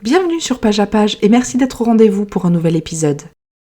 Bienvenue sur Page à Page et merci d'être au rendez-vous pour un nouvel épisode.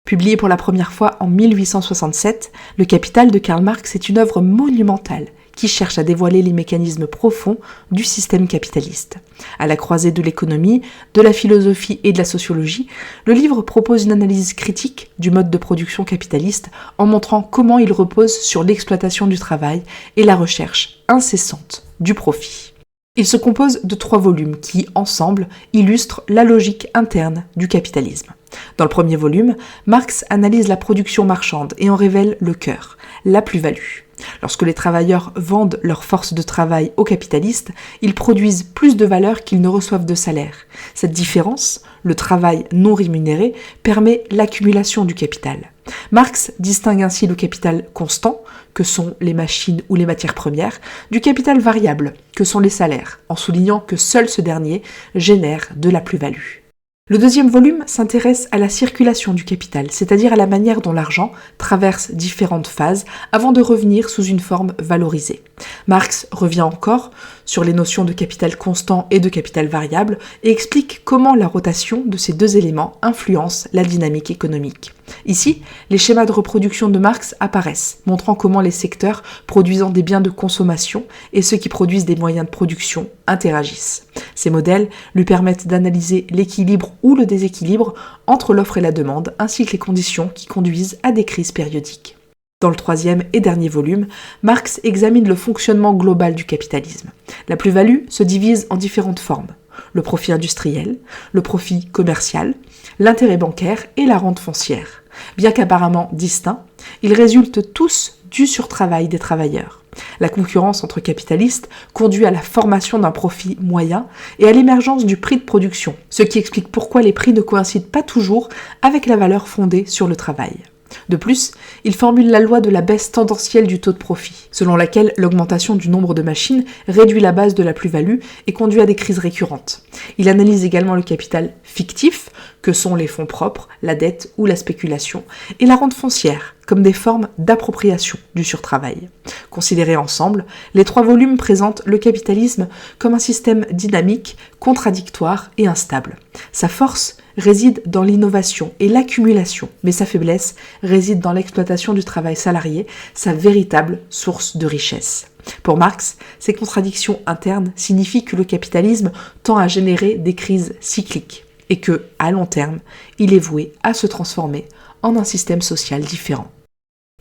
Publié pour la première fois en 1867, Le Capital de Karl Marx est une œuvre monumentale qui cherche à dévoiler les mécanismes profonds du système capitaliste. À la croisée de l'économie, de la philosophie et de la sociologie, le livre propose une analyse critique du mode de production capitaliste en montrant comment il repose sur l'exploitation du travail et la recherche incessante du profit. Il se compose de 3 volumes qui, ensemble, illustrent la logique interne du capitalisme. Dans le premier volume, Marx analyse la production marchande et en révèle le cœur, la plus-value. Lorsque les travailleurs vendent leur force de travail aux capitalistes, ils produisent plus de valeur qu'ils ne reçoivent de salaire. Cette différence, le travail non rémunéré, permet l'accumulation du capital. Marx distingue ainsi le capital constant, que sont les machines ou les matières premières, du capital variable, que sont les salaires, en soulignant que seul ce dernier génère de la plus-value. Le deuxième volume s'intéresse à la circulation du capital, c'est-à-dire à la manière dont l'argent traverse différentes phases avant de revenir sous une forme valorisée. Marx revient encore sur les notions de capital constant et de capital variable et explique comment la rotation de ces deux éléments influence la dynamique économique. Ici, les schémas de reproduction de Marx apparaissent, montrant comment les secteurs produisant des biens de consommation et ceux qui produisent des moyens de production interagissent. Ces modèles lui permettent d'analyser l'équilibre ou le déséquilibre entre l'offre et la demande, ainsi que les conditions qui conduisent à des crises périodiques. Dans le troisième et dernier volume, Marx examine le fonctionnement global du capitalisme. La plus-value se divise en différentes formes. Le profit industriel, le profit commercial, l'intérêt bancaire et la rente foncière. Bien qu'apparemment distincts, ils résultent tous du surtravail des travailleurs. La concurrence entre capitalistes conduit à la formation d'un profit moyen et à l'émergence du prix de production, ce qui explique pourquoi les prix ne coïncident pas toujours avec la valeur fondée sur le travail. De plus, il formule la loi de la baisse tendancielle du taux de profit, selon laquelle l'augmentation du nombre de machines réduit la base de la plus-value et conduit à des crises récurrentes. Il analyse également le capital fictif, que sont les fonds propres, la dette ou la spéculation, et la rente foncière, comme des formes d'appropriation du surtravail. Considérés ensemble, les 3 volumes présentent le capitalisme comme un système dynamique, contradictoire et instable. Sa force réside dans l'innovation et l'accumulation, mais sa faiblesse réside dans l'exploitation du travail salarié, sa véritable source de richesse. Pour Marx, ces contradictions internes signifient que le capitalisme tend à générer des crises cycliques et que, à long terme, il est voué à se transformer en un système social différent.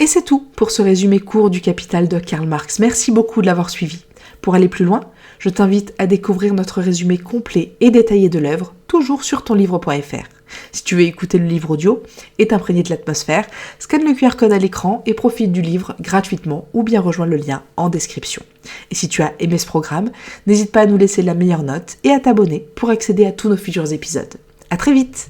Et c'est tout pour ce résumé court du Capital de Karl Marx. Merci beaucoup de l'avoir suivi. Pour aller plus loin, je t'invite à découvrir notre résumé complet et détaillé de l'œuvre, toujours sur tonlivre.fr. Si tu veux écouter le livre audio et t'imprégner de l'atmosphère, scanne le QR code à l'écran et profite du livre gratuitement ou bien rejoins le lien en description. Et si tu as aimé ce programme, n'hésite pas à nous laisser la meilleure note et à t'abonner pour accéder à tous nos futurs épisodes. À très vite!